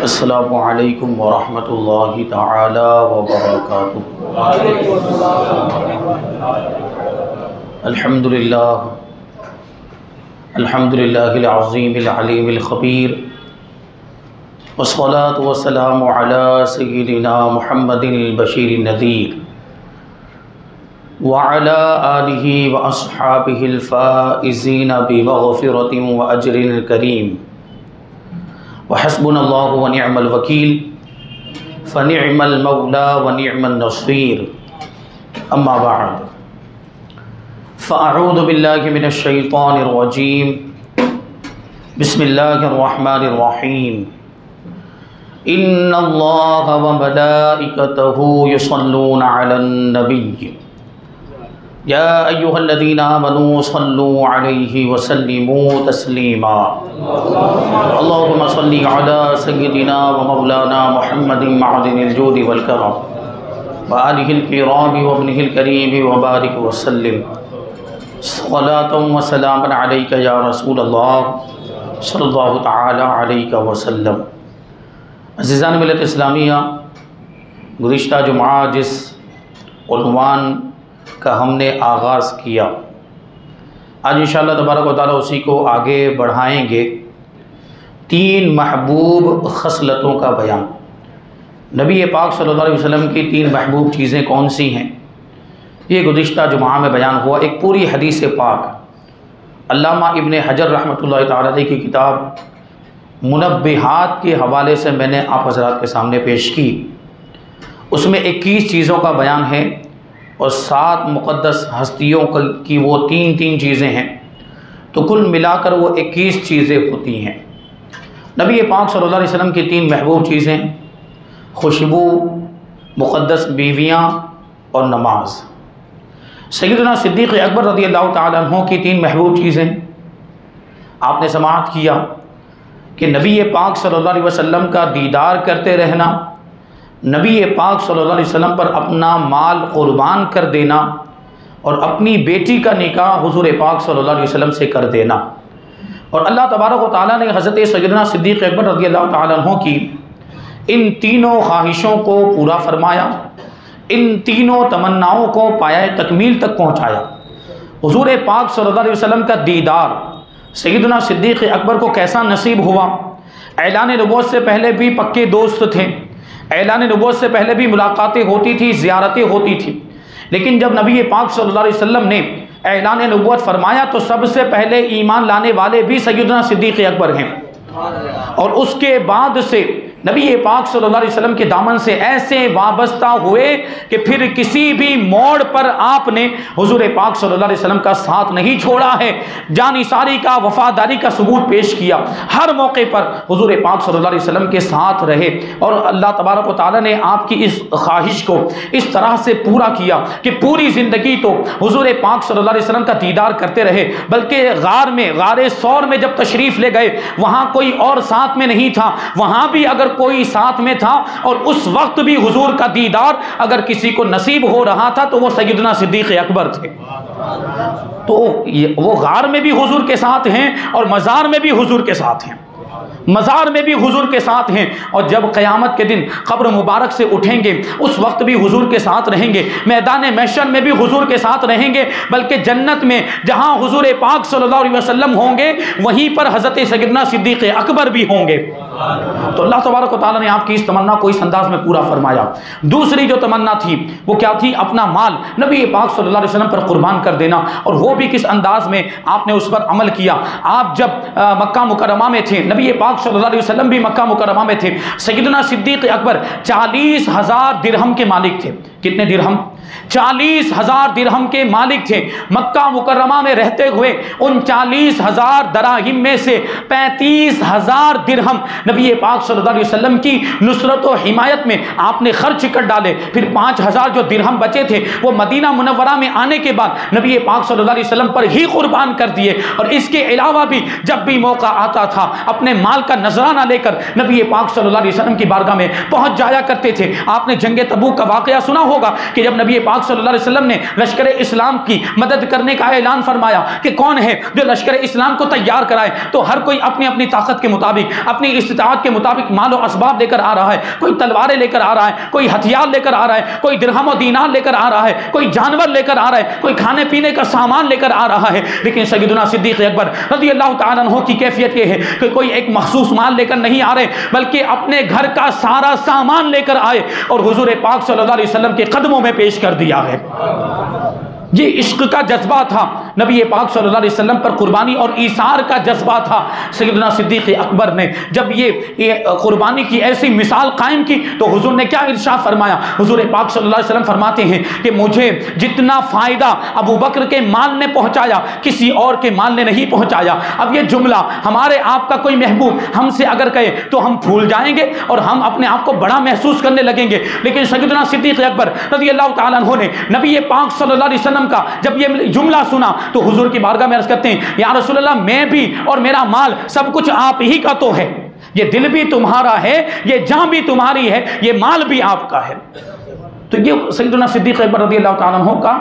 अस्सलामु अलैकुम वरहमतुल्लाहि तआला वबरकातुहू। अल्हम्दुलिल्लाहिल अज़ीमिल अलीमिल खबीर वस्सलातु वस्सलामु अला सय्यिदिना मुहम्मदिल बशीरिन नज़ीर व अला आलिहि व अस्हाबिहिल फ़ाइज़ीन बिमग़फ़िरतिन व अज्रिन करीम व हस्बुनल्लाहु व निअमल वकील फ़निअमल मौला व निअमन नसीर। अम्मा बअद फ़अऊज़ु बिल्लाहि मिनश शैतानिर रजीम। बिस्मिल्लाहिर रहमानिर रहीम। इन्नल्लाहा व मलाइकतहु युसल्लूना अलन नबिय्य या अय्युहल्लज़ीना आमनू सल्लू अलैहि व सल्लिमू तस्लीमा। अल्लाहुम्मा सल्लि अला सय्यिदिना व मौलाना मुहम्मदिन मअदिनिल जूदि वल करम व आलिहिल किराम व इब्निहिल करीम व बारिक व सल्लिम सलातन व सलामन अलैका या रसूलल्लाह सल्लल्लाहु तआला अलैका व सल्लम। अज़ीज़ान मिल्लत इस्लामिया, गुज़िश्ता जुमा जिस उन्वान का हमने आगाज़ किया, आज इंशाअल्लाह तबारक व तआला उसी को आगे बढ़ाएंगे। 3 महबूब खसलतों का बयान। नबी पाक सल्लल्लाहु अलैहि वसल्लम की 3 महबूब चीज़ें कौन सी हैं, ये गुज़िश्ता जुमा में बयान हुआ। एक पूरी हदीस पाक अल्लामा इब्न हजर रहमतुल्लाहि तआला अलैहि की किताब मुनब्बिहात के हवाले से मैंने आप हज़रात के सामने पेश की। उसमें 21 चीज़ों का बयान है और 7 मुक़द्दस हस्तियों की वो 3 चीज़ें हैं, तो कुल मिलाकर वो 21 चीज़ें होती हैं। नबी पाक सल्लल्लाहु अलैहि वसल्लम की 3 महबूब चीज़ें, खुशबू, मुक़द्दस बीवियाँ और नमाज। सैयदना सिद्दीक़ अकबर रज़ियल्लाहु ताला अन्हु की 3 महबूब चीज़ें आपने समाअत किया कि नबी पाक सल्लल्लाहु अलैहि वसल्लम का दीदार करते रहना, नबी पाक सल्लल्लाहु अलैहि वसल्लम पर अपना माल क़ुरबान कर देना और अपनी बेटी का निकाह हुज़ूर पाक सल्लल्लाहु अलैहि वसल्लम से कर देना। और अल्लाह तबारक व तआला ने हज़रत सैयदना सिद्दीक़ अकबर रज़ियल्लाहु ताला अन्हु की इन तीनों ख्वाहिशों को पूरा फरमाया, इन तीनों तमन्नाओं को पाया तकमील तक पहुँचाया। हुज़ूर पाक सल्लल्लाहु अलैहि वसल्लम का दीदार सैयदना सिद्दीक़ अकबर को कैसा नसीब हुआ। ऐलान नबूवत से पहले भी पक्के दोस्त थे, ऐलान नबूवत से पहले भी मुलाकातें होती थी, ज़ियारतें होती थी, लेकिन जब नबी पाक सल्लल्लाहु अलैहि वसल्लम ने ऐलान नबूवत फरमाया तो सबसे पहले ईमान लाने वाले भी सैयदना सिद्दीक़ अकबर हैं। और उसके बाद से नबी पाक सल्लल्लाहु अलैहि वसल्लम के दामन से ऐसे वाबस्ता हुए कि फिर किसी भी मोड़ पर आपने हुजूर पाक सल्लल्लाहु अलैहि वसल्लम का साथ नहीं छोड़ा है, जानिसारी का, वफादारी का सबूत पेश किया। हर मौके पर हुजूर पाक सल्लल्लाहु अलैहि वसल्लम के साथ रहे और अल्लाह तबारक व तआला ने आपकी इस ख्वाहिश को इस तरह से पूरा किया कि पूरी ज़िंदगी तो हुजूर पाक सल्लल्लाहु अलैहि वसल्लम का दीदार करते रहे, बल्कि गार में, गारे सौर में जब तशरीफ़ ले गए, वहाँ कोई और साथ में नहीं था, वहाँ भी अगर कोई साथ में था और उस वक्त भी हुजूर का दीदार अगर किसी को नसीब हो रहा था तो वो सैयदना सिद्दीक़ अकबर थे। तो वो गार में भी हुजूर के साथ हैं और मज़ार में भी हुजूर के साथ हैं, मज़ार में भी हुजूर के साथ हैं। और जब क़यामत के दिन कब्र मुबारक से उठेंगे उस वक्त भी हुजूर के साथ रहेंगे, मैदान महशर में भी हुजूर के साथ रहेंगे, बल्कि जन्नत में जहां हुजूर पाक सल्लल्लाहु अलैहि वसल्लम होंगे वहीं पर हज़रत सैयदना सिद्दीक़ अकबर भी होंगे। तो अल्लाह तबारक व तआला ने आपकी इस तमन्ना को इस अंदाज में पूरा फरमाया। दूसरी जो तमन्ना थी वो क्या थी, अपना माल नबी पाक सल्लल्लाहु अलैहि वसल्लम पर कुर्बान कर देना। और वो भी किस अंदाज में आपने उस पर अमल किया। आप जब मक्का मुकर्रमा में थे, नबी पाक सल्लल्लाहु अलैहि वसल्लम भी मक्का मुकर्रमा में थे, सैयदना सिद्दीक़ अकबर 40,000 दिरहम के मालिक थे। कितने दिरहम? 40,000 दिरहम के मालिक थे। मक्का मुकर्रमा में रहते हुए उन 40,000 दराहिम में से 35,000 दिरहम नबी पाक सल्लल्लाहु अलैहि वसल्लम की नुसरत और हिमायत में आपने खर्च कर डाले। फिर 5,000 जो दिरहम बचे थे वो मदीना मुनव्वरा में आने के बाद नबी पाक सल्लल्लाहु अलैहि वसल्लम पर ही कुर्बान कर दिए। और इसके अलावा भी जब भी मौका आता था अपने माल का नजराना लेकर नबी पाक सल्लल्लाहु अलैहि वसल्लम की बारगाह में पहुंच जाया करते थे। आपने जंग तबूक का वाकया सुना होगा कि जब नबी नबी पाक सल्लल्लाहु अलैहि वसल्लम ने लश्कर इस्लाम की मदद करने का ऐलान फरमाया कि कौन है जो लश्कर इस्लाम को तैयार कराए। तो हर कोई अपनी अपनी ताकत के मुताबिक, अपनी इस्तिताअत के मुताबिक मालो असबाब लेकर आ रहा है। कोई तलवारें लेकर आ रहा है, कोई हथियार लेकर आ रहा है, कोई दिरहम और दीनार लेकर आ रहा है, कोई जानवर लेकर आ रहा है, कोई खाने पीने का सामान लेकर आ रहा है। लेकिन सैयदना सिद्दीक़ अकबर रज़ी अल्लाह तआला अन्हु की कैफियत यह है कि कोई एक मखसूस माल लेकर नहीं आ रहे, बल्कि अपने घर का सारा सामान लेकर आए और हुजूर पाक सल्लल्लाहु अलैहि वसल्लम के कदमों में पेश कर दिया है। ये इश्क का जज्बा था नबी पाक सल्लल्लाहु अलैहि वसल्लम पर, कुर्बानी और ईसार का जज्बा था। सैयदना सिद्दीक़ अकबर ने जब ये कुर्बानी की ऐसी मिसाल कायम की तो हुजूर ने क्या इरशाद फरमाया। हुजूर पाक सल्लल्लाहु अलैहि वसल्लम फरमाते हैं कि मुझे जितना फ़ायदा अबू बकर के माल ने पहुँचाया, किसी और के माल ने नहीं पहुँचाया। अब ये जुमला हमारे आपका कोई महबूब हमसे अगर कहे तो हम भूल जाएंगे और हम अपने आप को बड़ा महसूस करने लगेंगे। लेकिन सैयदना सिद्दीक़ अकबर रज़ी अल्लाह तआला अन्हु ने नबी पाक सल्लल्लाहु अलैहि वसल्लम का जब ये जुमला सुना तो हुजूर की बारगाह में अर्ज़ करते हैं, या रसूलल्लाह, मैं भी और मेरा माल सब कुछ आप ही का तो है। ये दिल भी तुम्हारा है, ये जान भी तुम्हारी है, ये माल भी आपका है। तो ये सैयदना सिद्दीक़ अकबर रज़ियल्लाहु तआला अन्हु का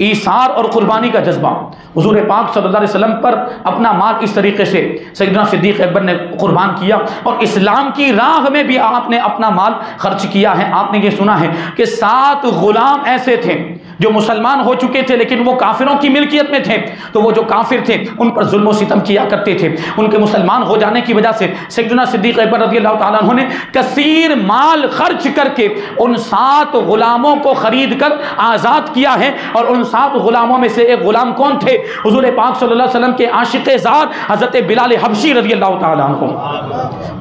ईसार और कुर्बानी का जज्बा। हुजूर पाक सल्लल्लाहु अलैहि वसल्लम पर अपना माल इस तरीके से सैयदना सिद्दीक़ अकबर ने कुर्बान किया और इस्लाम की राह में भी आपने अपना माल खर्च किया है। आपने ये सुना है कि 7 गुलाम ऐसे थे जो मुसलमान हो चुके थे लेकिन वो काफिरों की मिल्कियत में थे। तो वो जो काफिर थे उन पर जुल्म सितम किया करते थे। उनके मुसलमान हो जाने की वजह से सैयदना सिद्दीक़ अकबर रज़ियल्लाहु तआला अन्हु ने कसीर माल खर्च करके उन 7 गुलामों को खरीद कर आज़ाद किया है। और उन 7 गुलामों में से एक गुलाम कौन थे? हुजूर पाक सल्लल्लाहु अलैहि वसल्लम के आशिक़-ए-ज़ात हज़रत बिलाल हबशी रज़ियल्लाहु तआला अन्हु,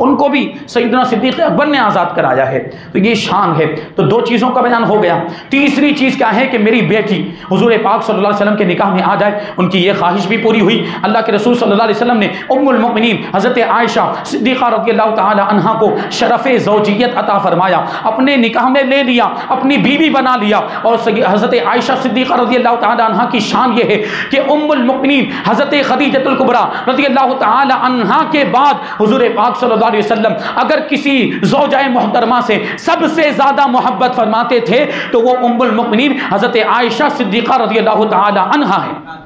उनको भी सैयदना सिद्दीक़ अकबर ने आज़ाद कराया है। तो ये शान है। तो 2 चीज़ों का बयान हो गया। तीसरी चीज़ क्या है कि मेरी बेटी हुजूर पाक सल्लल्लाहु अलैहि वसल्लम के निकाह में आ जाए। उनकी ये ख्वाहिश भी पूरी हुई। अल्लाह के रसूल सल्लल्लाहु अलैहि वसल्लम ने उम्मुल मोमिनीन हज़रत आयशा सिद्दीक़ा रज़ियल्लाहु तआला अन्हा को शरफ़े ज़ौजियत अता फरमाया, अपने निकाह में ले लिया, अपनी बीवी बना लिया। और हज़रत आयशा सिद्दीक़ा रज़ियल्लाहु तआला अन्हा की शान ये है कि उम्मुल मोमिनीन हज़रत खदीजतुल कुबरा रज़ियल्लाहु तआला अन्हा के बाद हुजूर पाक सल्लल्लाहु अलैहि वसल्लम अगर किसी ज़ौजाए मोहतरमा से सबसे ज़्यादा मोहब्बत फरमाते थे तो वो उम्मुल मोमिनीन हज़रत आयशा सिद्दीक़ा रज़ियल्लाहु तआला अन्हा है।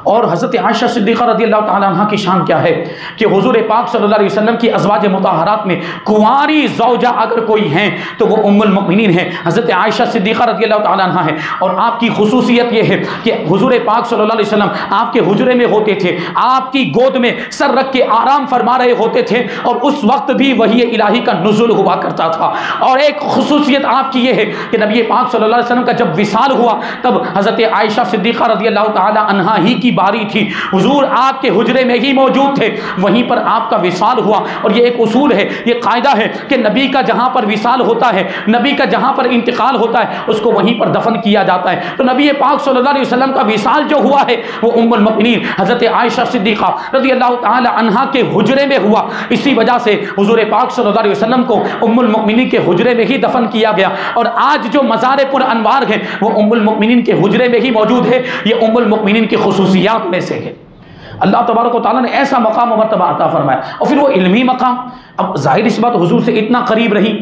और हज़रत आयशा सिद्दीक़ा रज़ियल्लाहु तआला अन्हा की शान क्या है कि हुज़ूर पाक सल्लल्लाहु अलैहि वसल्लम की अज़वाज मुताहरात में कुंवारी ज़ौजा अगर कोई हैं तो वो उम्मुल मोमिनीन है, हज़रत आयशा सिद्दीक़ा रज़ियल्लाहु तआला अन्हा है। और आपकी खुसूसियत ये है कि हुज़ूर पाक सल्लल्लाहु अलैहि वसल्लम आपके हुजरे में होते थे, आपकी गोद में सर रख के आराम फरमा रहे होते थे और उस वक्त भी वही इलाही का नुज़ुल हुआ करता था। और एक खुसूसियत आपकी ये है कि नबी पाक सल्लल्लाहु अलैहि वसल्लम का जब विसाल हुआ तब हज़रत आयशा सिद्दीक़ा रज़ियल्लाहु तआला अन्हा ही की बारी थी। हुजूर आपके हुजरे में ही मौजूद थे, वहीं पर आपका विसाल हुआ। और ये एक उसूल है, ये कायदा है कि नबी का जहां पर विसाल होता है, नबी का जहां पर इंतकाल होता है, उसको वहीं पर दफन किया जाता है। तो नबी पाक सल्लल्लाहु अलैहि वसल्लम का विसाल जो हुआ है वो उम्मुल मोमिनीन हज़रत आयशा सिद्दीक़ा रज़ियल्लाहु तआला अन्हा के हुजरे में हुआ। इसी वजह से हुजूर पाक सल्लल्लाहु अलैहि वसल्लम को उम्मुल मोमिनीन के हुजरे में ही दफन किया गया। और आज जो मज़ार पुर अनवार है वो उम्मुल मोमिनीन के हुजरे में ही मौजूद है। ये उम्मुल मोमिनीन की खुसूसियात में से है। अल्लाह तबारक व तआला ने ऐसा मकाम व मर्तबा अता फरमाया। और फिर वो इल्मी मकाम, अब जाहिर इस बात हुजूर से इतना करीब रही,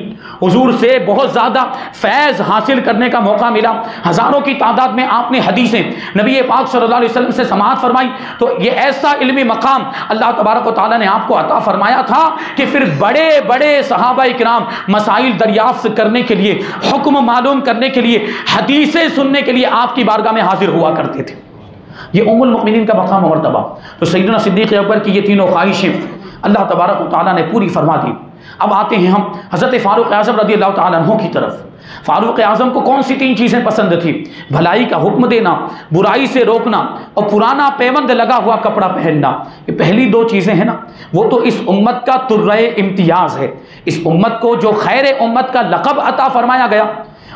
हुजूर से बहुत ज़्यादा फैज़ हासिल करने का मौका मिला। हज़ारों की तादाद में आपने हदीसें नबी पाक सल्लल्लाहु अलैहि वसल्लम से समाअत फरमाई। तो ये ऐसा इल्मी मकाम अल्लाह तबारक व तआला ने आपको अता फरमाया था कि फिर बड़े बड़े सहाबा इकराम मसाइल दरियाफ्त करने के लिए, हुक्म मालूम करने के लिए, हदीसें सुनने के लिए आपकी बारगाह में हाजिर हुआ करते थे। ये उम्मुल मोमिनीन का मकाम और मर्तबा। तो सैयदना सिद्दीक़ अकबर की ये तीनों ख्वाहिशें अल्लाह तबारक व तआला ने पूरी फरमा दी। अब आते हैं हम हज़रत फ़ारूक़ आज़म रज़ियल्लाहु तआला अन्हु की तरफ। फ़ारूक़ आज़म को कौन सी 3 चीज़ें पसंद थी? भलाई का हुक्म देना, बुराई से रोकना और पुराना पैबंद लगा हुआ कपड़ा पहनना। ये पहली 2 चीज़ें हैं ना, वो तो इस उम्मत का तुर्रे इम्तियाज़ है। इस उम्मत को जो खैर उम्मत का लक़ब अता फरमाया गया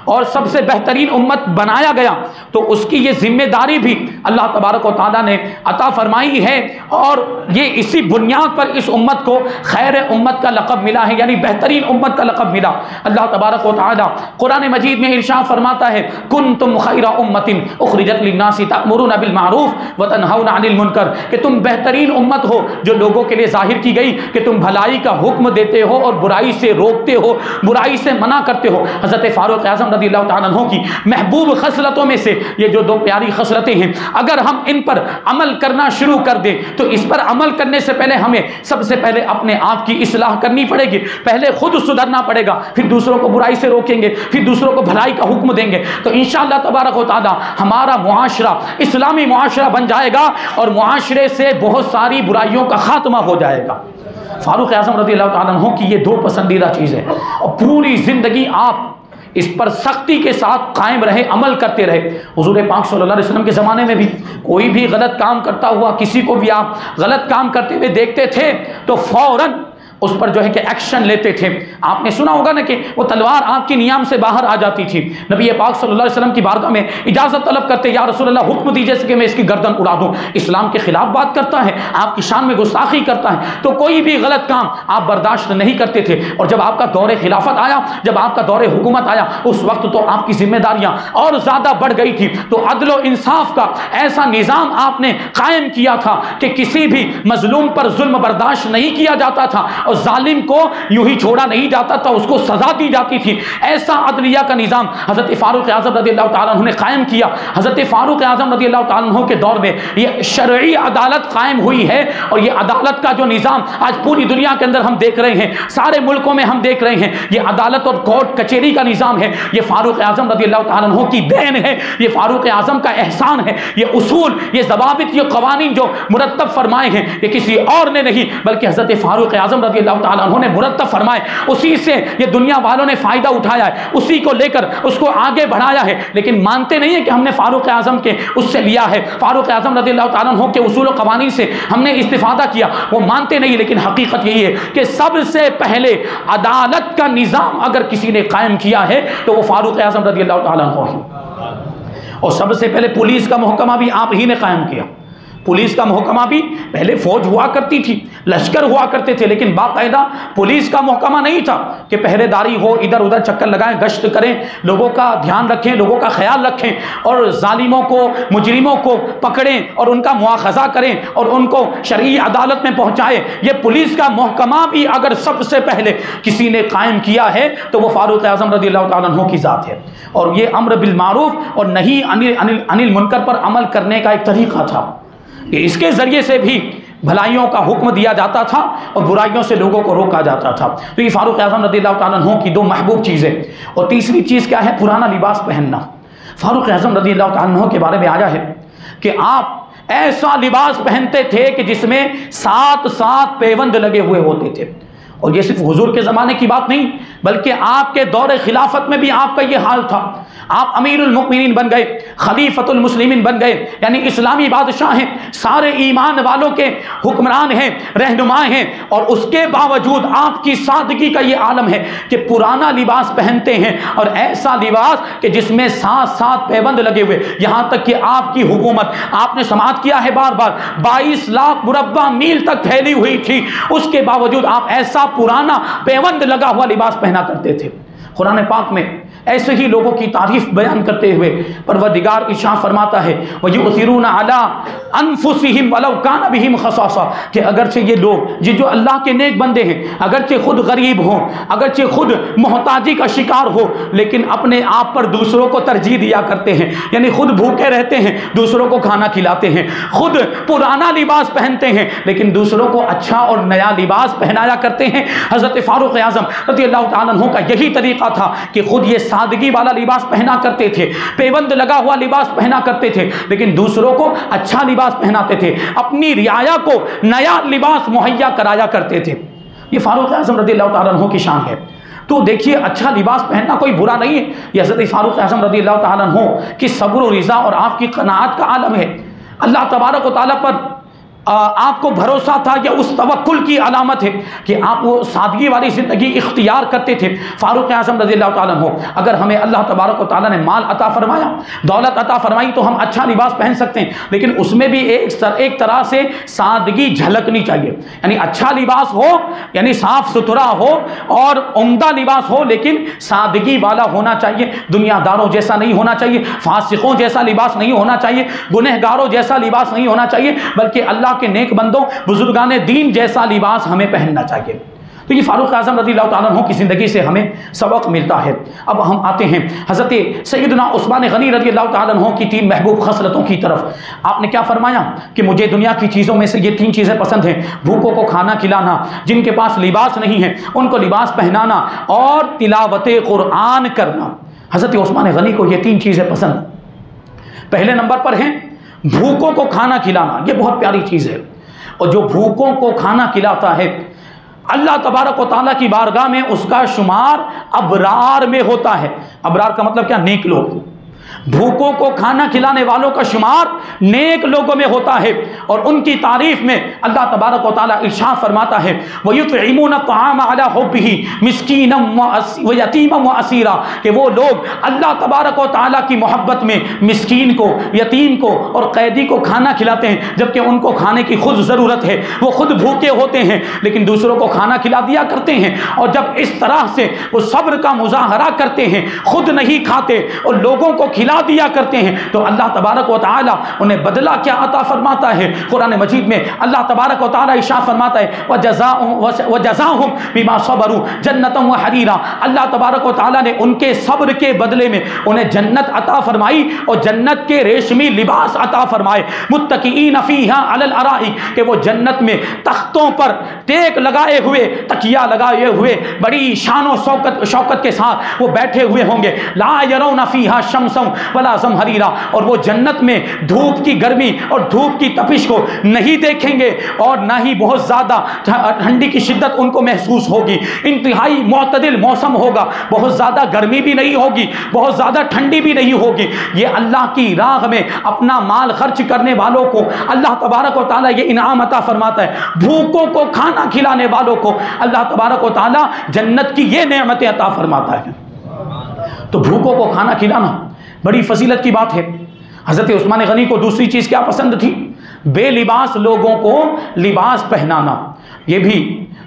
और सबसे बेहतरीन उम्मत बनाया गया, तो उसकी ये जिम्मेदारी भी अल्लाह तबारक व तआला ने अता फरमाई है। और ये इसी बुनियाद पर इस उम्मत को खैर उम्मत का लक़ब मिला है, यानी बेहतरीन उम्मत का लक़ब मिला। अल्लाह तबारक व तआला कुरान मजीद में इरशाद फरमाता है, कुंतुम खैरा उम्मतिन उखरिजत लिन्नासी तअमुरुना बिल मारूफ व तनहौना अनिल मुनकर, कि तुम बेहतरीन उम्मत हो जो लोगों के लिए जाहिर की गई कि तुम भलाई का हुक्म देते हो और बुराई से रोकते हो, बुराई से मना करते हो। हज़रत फ़ारूक़ आज़म आज़म रज़ियल्लाहु ताला अन्हु की महबूब खसलतों में से ये जो दो प्यारी खसलतें हैं, अगर हम इन पर अमल करना शुरू कर दें तो इस पर अमल करने से पहले हमें सबसे पहले अपने आप की इस्लाह करनी पड़ेगी। पहले खुद सुधरना पड़ेगा, फिर दूसरों को बुराई से रोकेंगे, फिर दूसरों को भलाई का हुक्म देंगे, तो इंशाअल्लाह तबारक व तआला हमारा मुआशरा इस्लामी मुआशरा बन जाएगा और मुआशरे से बहुत सारी बुराइयों का खात्मा हो जाएगा। फारूक आज़म रज़ियल्लाहु ताला अन्हु की ये दो पसंदीदा चीज़ें, और पूरी ज़िंदगी आप इस पर सख्ती के साथ कायम रहे, अमल करते रहे। हुजूर पाक सल्लल्लाहु अलैहि वसल्लम के ज़माने में भी कोई भी गलत काम करता हुआ, किसी को भी आप गलत काम करते हुए देखते थे तो फ़ौरन उस पर जो है कि एक्शन लेते थे। आपने सुना होगा ना कि वो तलवार आपकी नियाम से बाहर आ जाती थी। नबी पाक सल्लल्लाहु अलैहि वसल्लम की बारगाह में इजाज़त तलब करते, या रसूलल्लाह हुक्म दीजिए कि मैं इसकी गर्दन उड़ा दूँ। इस्लाम के खिलाफ बात करता है, आपकी शान में गुस्ताखी करता है, तो कोई भी गलत काम आप बर्दाश्त नहीं करते थे। और जब आपका दौरे खिलाफत आया, जब आपका दौरे हुकूमत आया, उस वक्त तो आपकी जिम्मेदारियाँ और ज़्यादा बढ़ गई थी। तो अदल व इंसाफ का ऐसा निज़ाम आपने कायम किया था कि किसी भी मजलूम पर जुल्म बर्दाश्त नहीं किया जाता था और जालिम को यूं ही छोड़ा नहीं जाता था, उसको सजा दी जाती थी। ऐसा अदलिया का निज़ाम हज़रत फ़ारूक आज़म रज़ियल्लाहु ताला अन्हु ने कायम किया। हज़रत फ़ारूक आज़म रज़ियल्लाहु ताला अन्हु के दौर में ये शरई अदालत कायम हुई है, और ये अदालत का जो निज़ाम आज पूरी दुनिया के अंदर हम देख रहे हैं, सारे मुल्कों में हम देख रहे हैं, ये अदालत और कोर्ट कचहरी का निज़ाम है। ये फ़ारूक आज़म रज़ियल्लाहु ताला अन्हु की देन है, ये फ़ारूक आज़म का एहसान है। ये उसूल, ये ज़वाबित, ये क़वानीन जो मुरत्तब फरमाए हैं, ये किसी और ने नहीं बल्कि हज़रत फ़ारूक आज़म रज़ियल्लाहु ताला अन्हु ने मुरत्तब फरमाए। उसी से ये दुनिया वालों ने फ़ायदा उठाया है, उसी को लेकर उसको आगे बढ़ाया है। लेकिन मानते नहीं है कि हमने फ़ारूक आज़म के उससे लिया है, फ़ारूक आज़म रज़ियल्लाहु ताला अन्हु के उसूल व क़वानीन से हमने इस्तिफ़ादा किया, वो मानते नहीं। लेकिन हकीकत यही है कि सबसे पहले अदालत का निज़ाम अगर किसी ने कायम किया है तो वो फ़ारूक आज़म रज़ियल्लाहु ताला अन्हु है। और सबसे पहले पुलिस का महकमा भी आप ही ने कायम किया। पुलिस का महकमा भी, पहले फौज हुआ करती थी, लश्कर हुआ करते थे, लेकिन बाकायदा पुलिस का महकमा नहीं था कि पहरेदारी हो, इधर उधर चक्कर लगाएं, गश्त करें, लोगों का ध्यान रखें, लोगों का ख्याल रखें और जालिमों को, मुजरिमों को पकड़ें और उनका मुआखज़ा करें और उनको शरई अदालत में पहुँचाएँ। ये पुलिस का महकमा भी अगर सबसे पहले किसी ने कायम किया है तो वो फ़ारूक आज़म रज़ियल्लाहु ताला अन्हु की ज़ात है। और ये अम्र बिल मारूफ और नही अनिल मुनकर पर अमल करने का एक तरीक़ा था कि इसके ज़रिए से भी भलाइयों का हुक्म दिया जाता था और बुराइयों से लोगों को रोका जाता था। तो ये फ़ारूक आज़म रज़ियल्लाहु ताला अन्हु की दो महबूब चीज़ें। और तीसरी चीज़ क्या है? पुराना लिबास पहनना। फ़ारूक आज़म रज़ियल्लाहु ताला अन्हु के बारे में आया है कि आप ऐसा लिबास पहनते थे कि जिसमें 7 पेवंद लगे हुए होते थे। और ये सिर्फ हुजूर के ज़माने की बात नहीं बल्कि आपके दौरे खिलाफत में भी आपका ये हाल था। आप अमीरुल मुमिनीन बन गए, खलीफतुल मुस्लिमीन बन गए, यानी इस्लामी बादशाह हैं, सारे ईमान वालों के हुक्मरान हैं, रहनुमा हैं, और उसके बावजूद आपकी सादगी का ये आलम है कि पुराना लिबास पहनते हैं और ऐसा लिबास कि जिसमें 7 पैबंद लगे हुए। यहाँ तक कि आपकी हुकूमत, आपने समाअत किया है बार बार, 22 लाख मुरब्बा मील तक फैली हुई थी, उसके बावजूद आप ऐसा पुराना पैबंद लगा हुआ लिबास पहना करते थे। कुरान पाक में ऐसे ही लोगों की तारीफ बयान करते हुए परवरदिगार इरशाद फरमाता है, वयुसिरूना अला अनफुसिहिम वलौ कान बिहिम खसासा, कि अगरचे ये लोग जो अल्लाह के नेक बंदे हैं, अगरचे खुद गरीब हों, अगरचे खुद मोहताजी का शिकार हो, लेकिन अपने आप पर दूसरों को तरजीह दिया करते हैं, यानी खुद भूखे रहते हैं, दूसरों को खाना खिलाते हैं, खुद पुराना लिबास पहनते हैं लेकिन दूसरों को अच्छा और नया लिबास पहनाया करते हैं। हज़रत फ़ारूक आज़म रज़ियल्लाहु ताला अन्हु का यही तरीक़ा था कि खुद ये सादगी वाला लिबास पहना करते थे, पेबंद लगा हुआ लिबास पहना करते थे, लेकिन दूसरों को अच्छा लिबास पहनाते थे, अपनी रियाया को नया लिबास मुहैया कराया करते थे। ये फ़ारूक आज़म रज़ियल्लाहु ताला अन्हु की शान है। तो देखिए, अच्छा लिबास पहनना कोई बुरा नहीं है। ये हज़रत फ़ारूक आज़म रज़ियल्लाहु ताला अन्हु की सब्र और रिज़ा और आपकी क़नाअत का आलम है। अल्लाह तबारक व तआला पर आपको भरोसा था, या उस तवक्कुल की अलामत है कि आप वो सादगी वाली ज़िंदगी इख्तियार करते थे। फ़ारूक आज़म रज़ियल्लाहु ताला अन्हु, अगर हमें अल्लाह तबारक व तआला ने माल अता फरमाया, दौलत अता फरमाई, तो हम अच्छा लिबास पहन सकते हैं, लेकिन उसमें भी एक तरह से सादगी झलकनी चाहिए। यानी अच्छा लिबास हो, यानी साफ़ सुथरा हो और उम्दा लिबास हो, लेकिन सादगी वाला होना चाहिए। दुनियादारों जैसा नहीं होना चाहिए, फासिकों जैसा लिबास नहीं होना चाहिए, गुनहगारों जैसा लिबास नहीं होना चाहिए, बल्कि अल्लाह के नेक बंदों, बुजुर्गान दीन जैसा लिबास हमें पहनना चाहिए। तो ये फ़ारूक आज़म रज़ियल्लाहु ताला अन्हु की ज़िंदगी से हमें सबक मिलता है। अब हम आते हैं हज़रत सैयदना उस्मान गनी रज़ियल्लाहु ताला अन्हु की 3 महबूब खसलतों की तरफ। आपने क्या फरमाया कि मुझे दुनिया की चीज़ों में से ये 3 चीज़ें पसंद हैं, भूखों को खाना खिलाना, जिनके पास लिबास नहीं है उनको लिबास पहनाना, और तिलावत कुरान करना। हज़रत उस्मान गनी को ये 3 चीज़ें पसंद। पहले नंबर पर हैं भूखों को खाना खिलाना, ये बहुत प्यारी चीज़ है। और जो भूखों को खाना खिलाता है अल्लाह तबारक व तआला की बारगाह में उसका शुमार अबरार में होता है। अबरार का मतलब क्या? नेक लोग। भूखों को खाना खिलाने वालों का शुमार नेक लोगों में होता है। और उनकी तारीफ में अल्लाह तबारक व तआला इरशाद फरमाता है वयुतइमून अत्ताम अला हुब्बिही मिस्कीनम व यतीमम व असीरा, कि वो लोग अल्लाह तबारक व तआला की मोहब्बत में मिस्कीन को, यतीम को और कैदी को खाना खिलाते हैं, जबकि उनको खाने की खुद ज़रूरत है, वो खुद भूखे होते हैं लेकिन दूसरों को खाना खिला दिया करते हैं। और जब इस तरह से वो सब्र का मुजाहरा करते हैं, खुद नहीं खाते और लोगों को खिला दिया करते हैं, तो अल्लाह तबारक व तआला उन्हें बदला क्या अता फरमाता है। कुरान मजीद में अल्लाह तबारक व तआला इरशाद फरमाता है वजज़ाहुम बिमा सबरू जन्नतम व हरीरा। अल्लाह तबारक व तआला ने उनके सब्र के बदले में उन्हें जन्नत अता फरमाई और जन्नत के रेशमी लिबास अता फरमाए। मुत्तकीईन फीहा अलल अराइक, कि वो जन्नत में तख्तों पर टेक लगाए हुए, तकिया लगाए हुए बड़ी शान और शौकत के साथ वो बैठे हुए होंगे। ला यरौना फीहा शम्सन वला ज़महरीरा, और वो जन्नत में धूप की गर्मी और धूप की तपिश को नहीं देखेंगे और ना ही बहुत ज़्यादा ठंडी की शिद्दत उनको महसूस होगी। इंतहाई मुअतदिल मौसम होगा, बहुत ज़्यादा गर्मी भी नहीं होगी, बहुत ज़्यादा ठंडी भी नहीं होगी। ये अल्लाह की राह में अपना माल खर्च करने वालों को अल्लाह तबारक व तआला ये इनाम अता फरमाता है। भूखों को खाना खिलाने वालों को अल्लाह तबारक व तआला जन्नत की ये नेमतें अता फरमाता है। तो भूखों को खाना खिलाना बड़ी फजीलत की बात है। हज़रत उस्मान गनी को दूसरी चीज़ क्या पसंद थी? बेलिबास लोगों को लिबास पहनाना। ये भी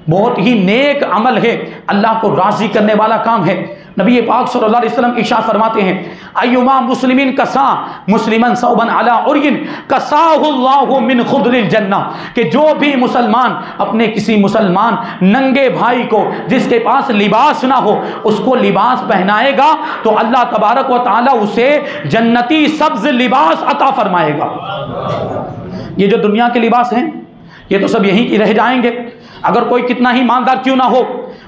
बहुत ही नेक अमल है, अल्लाह को राज़ी करने वाला काम है। नबी पाक सल्लल्लाहु अलैहि वसल्लम इरशाद फरमाते हैं अय्युमा मुस्लिमिन कसा मुस्लिमन सौबन अला उर्यिन कसाहुल्लाहु मिन खुदरिल जन्ना, कि जो भी मुसलमान अपने किसी मुसलमान नंगे भाई को जिसके पास लिबास ना हो उसको लिबास पहनाएगा तो अल्लाह तबारक व तआला उसे जन्नती सब्ज लिबास अता फरमाएगा। ये जो दुनिया के लिबास हैं ये तो सब यहीं की रह जाएंगे। अगर कोई कितना ही ईमानदार क्यों ना हो,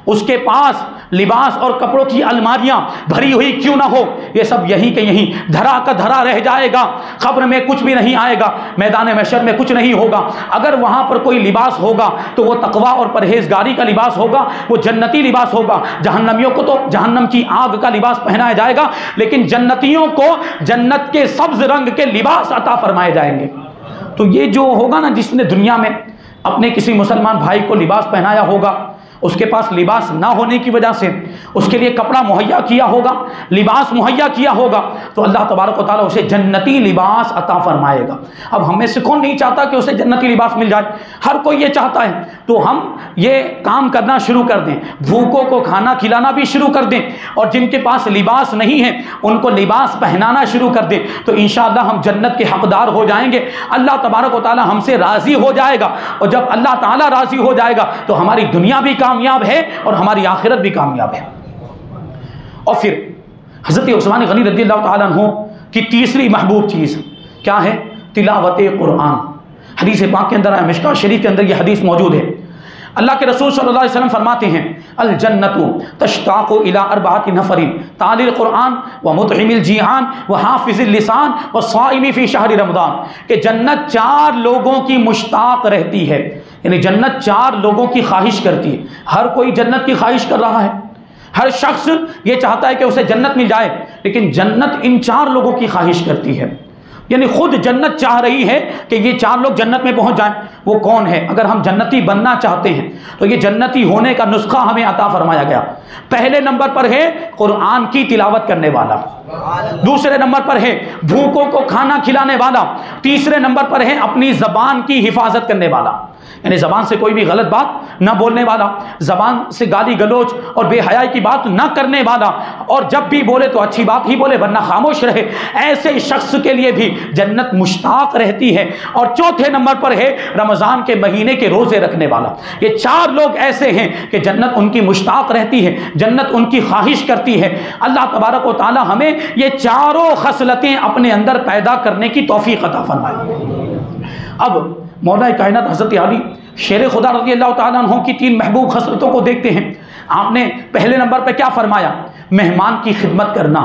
उसके पास लिबास और कपड़ों की अलमारियां भरी हुई क्यों ना हो, ये सब यहीं के यहीं धरा का धरा रह जाएगा। खब्र में कुछ भी नहीं आएगा, मैदान महशर में कुछ नहीं होगा। अगर वहां पर कोई लिबास होगा तो वो तकवा और परहेजगारी का लिबास होगा, वो जन्नती लिबास होगा। जहन्नमियों को तो जहन्नम की आग का लिबास पहनाया जाएगा, लेकिन जन्नतियों को जन्नत के सब्ज रंग के लिबास अता फरमाए जाएंगे। तो ये जो होगा ना, जिसने दुनिया में अपने किसी मुसलमान भाई को लिबास पहनाया होगा, उसके पास लिबास ना होने की वजह से उसके लिए कपड़ा मुहैया किया होगा, लिबास मुहैया किया होगा, तो अल्लाह तबारक व तआला उसे जन्नती लिबास अता फरमाएगा। अब हम में से कौन नहीं चाहता कि उसे जन्नती लिबास मिल जाए? हर कोई ये चाहता है। तो हम ये काम करना शुरू कर दें, भूखों को खाना खिलाना भी शुरू कर दें, और जिनके पास लिबास नहीं है उनको लिबास पहनाना शुरू कर दें, तो इंशाअल्लाह हम जन्नत के हकदार हो जाएंगे। अल्लाह तबारक व तआला हमसे राज़ी हो जाएगा, और जब अल्लाह ताला राज़ी हो जाएगा तो हमारी दुनिया भी कामयाब है और हमारी आखिरत भी कामयाब है। और फिर हज़रत उस्मान गनी रज़ियल्लाहु ताला अन्हु की तीसरी महबूब चीज़ क्या है? तिलावत कुरान। हदीस पाक के अंदर है, मिशकात शरीफ के अंदर ये हदीस मौजूद है। अल्लाह के रसूल सल्लल्लाहु अलैहि वसल्लम फरमाते हैं अल जन्नतु तश्ताक़ु इला अर्बअति नफरिन तालिल कुरान व मुतइमिल जिआन व हाफिज़िल लिसान व साइमी फ़ी शहर रमज़ान, कि जन्नत 4 लोगों की मुश्ताक़ रहती है, यानी जन्नत 4 लोगों की ख्वाहिश करती है। हर कोई जन्नत की ख्वाहिश कर रहा है, हर शख्स ये चाहता है कि उसे जन्नत मिल जाए, लेकिन जन्नत इन 4 लोगों की ख्वाहिश करती है, यानी खुद जन्नत चाह रही है कि ये 4 लोग जन्नत में पहुंच जाएं। वो कौन है? अगर हम जन्नती बनना चाहते हैं तो ये जन्नती होने का नुस्खा हमें अता फरमाया गया। पहले नंबर पर है कुरान की तिलावत करने वाला, दूसरे नंबर पर है भूखों को खाना खिलाने वाला, तीसरे नंबर पर है अपनी ज़बान की हिफाजत करने वाला। यानी ज़बान से कोई भी गलत बात न बोलने वाला, ज़बान से गाली गलोच और बेहयाई की बात न करने वाला, और जब भी बोले तो अच्छी बात ही बोले वरना खामोश रहे, ऐसे शख्स के लिए भी जन्नत मुश्ताक रहती है। और चौथे नंबर पर है रमज़ान के महीने के रोज़े रखने वाला। ये 4 लोग ऐसे हैं कि जन्नत उनकी मुश्ताक रहती है, जन्नत उनकी ख्वाहिश करती है। अल्लाह तबारक व तआला हमें ये चारों खसलतें अपने अंदर पैदा करने की तौफीक अता फरमाए। अब मौला कायनात हज़रत अली शेर खुदा रज़ी अल्लाह तआला अन्हु की 3 महबूब खसलतों को देखते हैं। आपने पहले नंबर पर क्या फरमाया? मेहमान की खिदमत करना,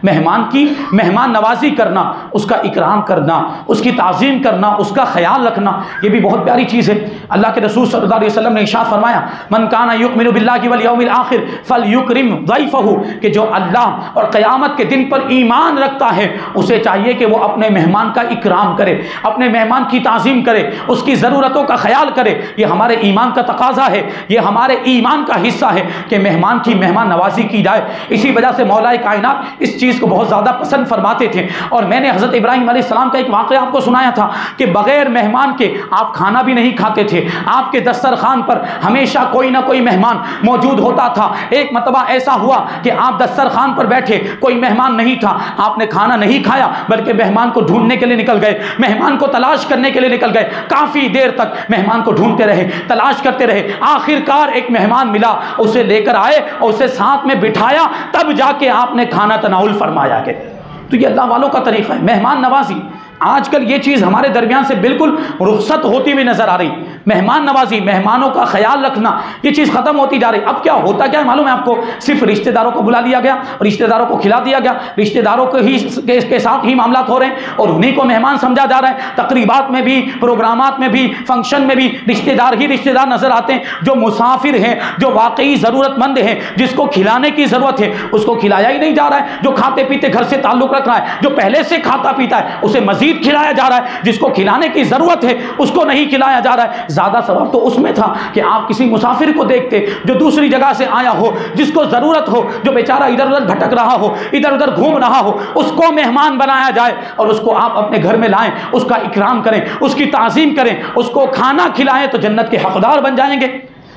मेहमान की मेहमान नवाजी करना, उसका इकराम करना, उसकी ताज़ीम करना, उसका ख्याल रखना, ये भी बहुत प्यारी चीज़ है। अल्लाह के रसूल सल्लल्लाहु अलैहि वसल्लम ने इरशाद फरमाया, मन काना युमिनु बिल्लाहि वल यौमिल आखिर फलयुकरिम ज़ैफ़हु, कि जो अल्लाह और क़यामत के दिन पर ईमान रखता है उसे चाहिए कि वो अपने मेहमान का इकराम करे, अपने मेहमान की ताज़ीम करे, उसकी ज़रूरतों का ख्याल करे। ये हमारे ईमान का तकाज़ा है, ये हमारे ईमान का हिस्सा है कि मेहमान की मेहमान नवाजी की जाए। इसी वजह से मौला कायनात इस चीज़ को बहुत ज़्यादा पसंद फरमाते थे। और मैंने हज़रत इब्राहीम अलैहिस्सलाम का एक वाक़या आपको सुनाया था कि बग़ैर मेहमान के आप खाना भी नहीं खाते थे। आपके दस्तरखान पर हमेशा कोई ना कोई मेहमान मौजूद होता था। एक मरतबा ऐसा हुआ कि आप दस्तरखान पर बैठे, कोई मेहमान नहीं था, आपने खाना नहीं खाया बल्कि मेहमान को ढूंढने के लिए निकल गए, मेहमान को तलाश करने के लिए निकल गए। काफ़ी देर तक मेहमान को ढूंढते रहे, तलाश करते रहे। आखिरकार एक मेहमान मिला, उसे लेकर आए और उसे साथ में बिठाया, तब जाके आपने खाना तनाउल फरमाया के। तो ये अल्लाह वालों का तरीक़ा है, मेहमान नवाजी। आजकल ये चीज़ हमारे दरमियान से बिल्कुल रुखसत होती हुई नज़र आ रही। मेहमान नवाजी, मेहमानों का ख्याल रखना, ये चीज़ ख़त्म होती जा रही। अब क्या होता क्या है मालूम है आपको? सिर्फ रिश्तेदारों को बुला लिया गया, रिश्तेदारों को खिला दिया गया, रिश्तेदारों के साथ ही मामला हो रहे हैं और उन्हीं को मेहमान समझा जा रहा है। तकरीबात में भी, प्रोग्रामात में भी, फंक्शन में भी रिश्तेदार ही रिश्तेदार नज़र आते हैं। जो मुसाफिर हैं, जो वाकई ज़रूरतमंद हैं, जिसको खिलाने की ज़रूरत है, उसको खिलाया ही नहीं जा रहा है। जो खाते पीते घर से ताल्लुक़ रख रहा है, जो पहले से खाता पीता है, उसे मज़ीद खिलाया जा रहा है। जिसको खिलाने की जरूरत है उसको नहीं खिलाया जा रहा है। ज्यादा सवाब तो उसमें था कि आप किसी मुसाफिर को देखते जो दूसरी जगह से आया हो, जिसको जरूरत हो, जो बेचारा इधर उधर भटक रहा हो, इधर उधर घूम रहा हो, उसको मेहमान बनाया जाए और उसको आप अपने घर में लाएं, उसका इकराम करें, उसकी ताज़ीम करें, उसको खाना खिलाएं तो जन्नत के हकदार बन जाएंगे।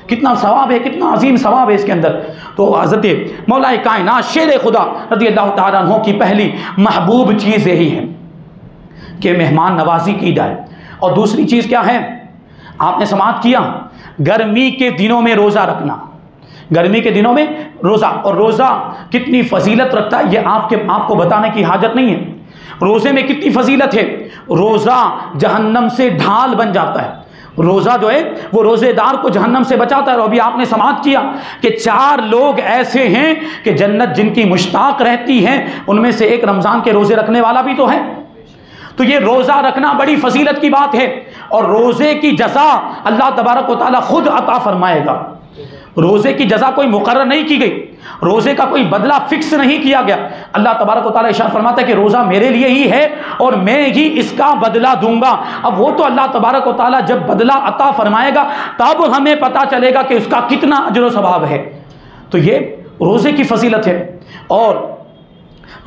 कितना सवाब है, कितना अजीम सवाब है इसके अंदर। तो हज़रत मौला कायनात शेर खुदा रज़ी अल्लाह तआला अन्हु की पहली महबूब चीज़ यही है कि मेहमान नवाजी की जाए। और दूसरी चीज़ क्या है? आपने समाअत किया, गर्मी के दिनों में रोज़ा रखना। गर्मी के दिनों में रोज़ा, और रोज़ा कितनी फजीलत रखता है ये आपको बताने की हाजत नहीं है। रोज़े में कितनी फजीलत है। रोज़ा जहन्नम से ढाल बन जाता है। रोज़ा जो है वो रोज़ेदार को जहन्नम से बचाता है। और अभी आपने समाअत किया कि 4 लोग ऐसे हैं कि जन्नत जिनकी मुश्ताक रहती है, उनमें से एक रमज़ान के रोज़े रखने वाला भी तो है। तो ये रोज़ा रखना बड़ी फजीलत की बात है और रोज़े की जज़ा अल्लाह तबारक व तआला खुद अता फरमाएगा। रोज़े की जज़ा कोई मुकर्रर नहीं की गई, रोज़े का कोई बदला फिक्स नहीं किया गया। अल्लाह तबारक व तआला इरशाद फरमाता है कि रोज़ा मेरे लिए ही है और मैं ही इसका बदला दूंगा। अब वो तो अल्लाह तबारक व तआला जब बदला अता फरमाएगा तब हमें पता चलेगा कि उसका कितना अजर व सवाब है। तो ये रोज़े की फजीलत है। और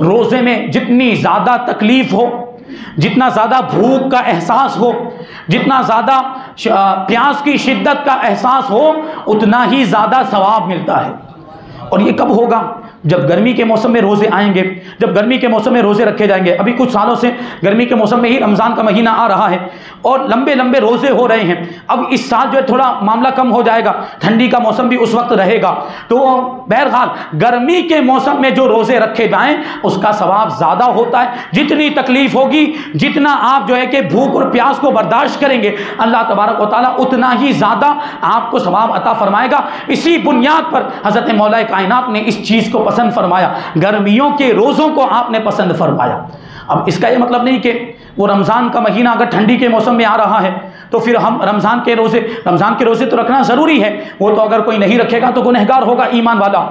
रोज़े में जितनी ज़्यादा तकलीफ़ हो, जितना ज़्यादा भूख का एहसास हो, जितना ज़्यादा प्यास की शिद्दत का एहसास हो, उतना ही ज़्यादा सवाब मिलता है। और ये कब होगा? जब गर्मी के मौसम में रोज़े आएंगे, जब गर्मी के मौसम में रोज़े रखे जाएंगे। अभी कुछ सालों से गर्मी के मौसम में ही रमज़ान का महीना आ रहा है और लंबे लंबे रोज़े हो रहे हैं। अब इस साल जो है थोड़ा मामला कम हो जाएगा, ठंडी का मौसम भी उस वक्त रहेगा। तो बहरहाल गर्मी के मौसम में जो रोज़े रखे जाएँ उसका सवाब ज़्यादा होता है। जितनी तकलीफ़ होगी, जितना आप जो है कि भूख और प्यास को बर्दाश्त करेंगे, अल्लाह तबारक व तआला उतना ही ज़्यादा आपको सवाब अता फरमाएगा। इसी बुनियाद पर हज़रत मौला कायनात ने इस चीज़ को पसंद फरमाया, गर्मियों के रोज़ों को आपने पसंद फरमाया। अब इसका ये मतलब नहीं कि वो रमज़ान का महीना अगर ठंडी के मौसम में आ रहा है तो फिर हम रमज़ान के रोज़े तो रखना ज़रूरी है। वो तो अगर कोई नहीं रखेगा तो गुनहगार होगा, ईमान वाला।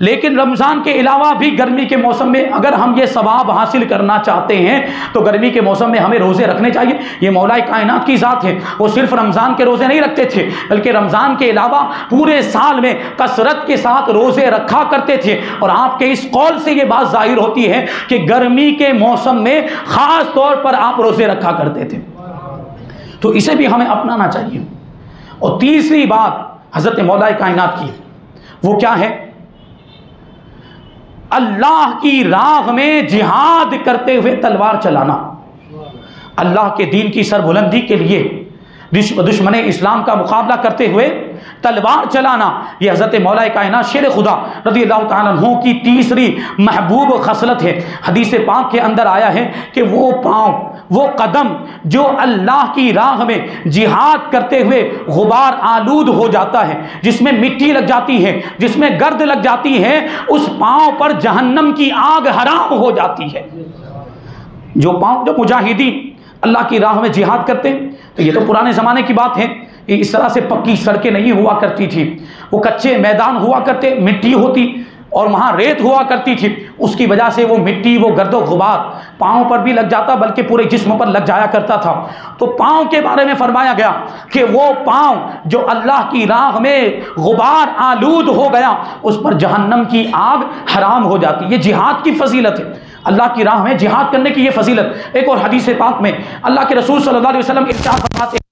लेकिन रमज़ान के अलावा भी गर्मी के मौसम में अगर हम ये सवाब हासिल करना चाहते हैं तो गर्मी के मौसम में हमें रोज़े रखने चाहिए। ये मौला कायनात की ज़ात है, वो सिर्फ रमज़ान के रोज़े नहीं रखते थे बल्कि रमज़ान के अलावा पूरे साल में कसरत के साथ रोज़े रखा करते थे। और आपके इस कौल से ये बात ज़ाहिर होती है कि गर्मी के मौसम में ख़ास तौर पर आप रोज़े रखा करते थे। तो इसे भी हमें अपनाना चाहिए। और तीसरी बात हज़रत मौला कायनात की, वो क्या है? अल्लाह की राह में जिहाद करते हुए तलवार चलाना, अल्लाह के दीन की सरबुलंदी के लिए दुश्मन इस्लाम का मुकाबला करते हुए तलवार चलाना, यह हज़रत मौला कायनात शेर खुदा रज़ी अल्लाह तआला अन्हु की तीसरी महबूब खसलत है। हदीस पाक के अंदर आया है कि वो पाँव, वो कदम जो अल्लाह की राह में जिहाद करते हुए गुबार आलूद हो जाता है, जिसमें मिट्टी लग जाती है, जिसमें गर्द लग जाती है, उस पाँव पर जहन्नम की आग हराम हो जाती है। जो पाँव, जो मुजाहिदीन अल्लाह की राह में जिहाद करते हैं, तो ये तो पुराने ज़माने की बात है, इस तरह से पक्की सड़कें नहीं हुआ करती थी, वो कच्चे मैदान हुआ करते, मिट्टी होती और वहाँ रेत हुआ करती थी, उसकी वजह से वो मिट्टी, वो गर्दो गुबार पाँव पर भी लग जाता, बल्कि पूरे जिस्म पर लग जाया करता था। तो पाँव के बारे में फरमाया गया कि वो पाँव जो अल्लाह की राह में गुबार आलूद हो गया, उस पर जहन्नम की आग हराम हो जाती है। ये जिहाद की फजीलत है, अल्लाह की राह में जिहाद करने की ये फजीलत। एक और हदीस पाक में अल्लाह के रसूल सल्लल्लाहु अलैहि वसल्लम इरशाद फरमाते हैं,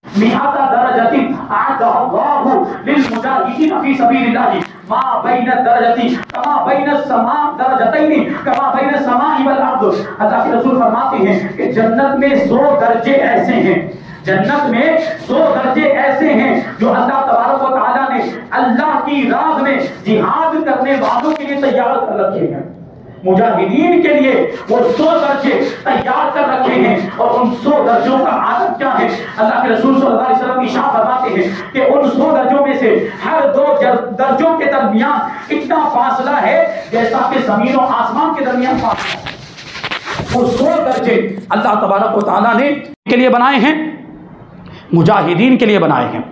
मिआता दरजतिन अअदाहु लिलमुजाहिदीन फी सबीलिल्लाह मा बैन दरजति कमा बैन समा दरजतैन कमा बैन समाई वल अर्द। अल्लाह के रसूल फरमाते हैं कि जन्नत में 100 दर्जे ऐसे हैं, जन्नत में 100 दर्जे ऐसे हैं जो अल्लाह तबारक व तआला ने अल्लाह की राह में जिहाद करने वालों के लिए तैयार कर रखे हैं। मुजाहिदीन के लिए वो 100 दर्जे तैयार कर रखे हैं। और उन 100 दर्जों का आदत क्या है? अल्लाह के रसूल सल्लल्लाहु अलैहि वसल्लम इरशाद फरमाते हैं कि उन 100 दर्जों में से हर 2 दर्जों के दरमियान इतना फासला है जैसा कि जमीन और आसमान के दरमियान फासला है। वो 100 दर्जे अल्लाह तबारक व तआला ने के लिए बनाए हैं, मुजाहिदीन के लिए बनाए हैं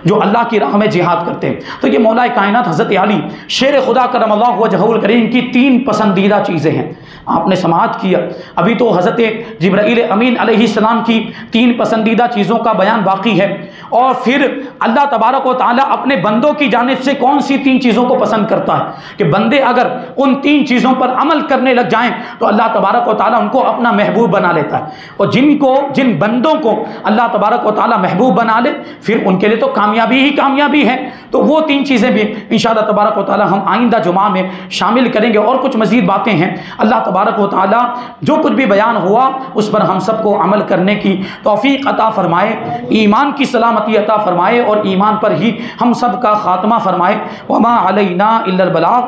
जो अल्लाह की राह में जिहाद करते हैं। तो ये मौला कायनात हज़रत अली शेर खुदा करमल्लाहु वजहुल करीम की 3 पसंदीदा चीज़ें हैं। आपने समाअत किया, अभी तो हज़रत जिब्राईल अमीन अलैहिस्सलाम की 3 पसंदीदा चीज़ों का बयान बाकी है, और फिर अल्लाह तबारक व तआला अपने बंदों की जानिब से कौन सी 3 चीज़ों को पसंद करता है कि बंदे अगर उन 3 चीज़ों पर अमल करने लग जाएं तो अल्लाह तबारक व तआला उनको अपना महबूब बना लेता है। और जिन बंदों को अल्लाह तबारक व तआला महबूब बना ले, फिर उनके लिए तो कामयाबी ही कामयाबी है। तो वो 3 चीज़ें भी इंशाअल्लाह तबारक व तआला हम आइंदा जुमा में शामिल करेंगे। और कुछ मज़ीद बातें हैं, अल्लाह तबारक व तआला जो कुछ भी बयान हुआ उस पर हम सबको अमल करने की तौफीक अता फरमाए, ईमान की सलामती अता फरमाए और ईमान पर ही हम सब का खात्मा फरमाए। वमा अलैना इल्लल बलाग।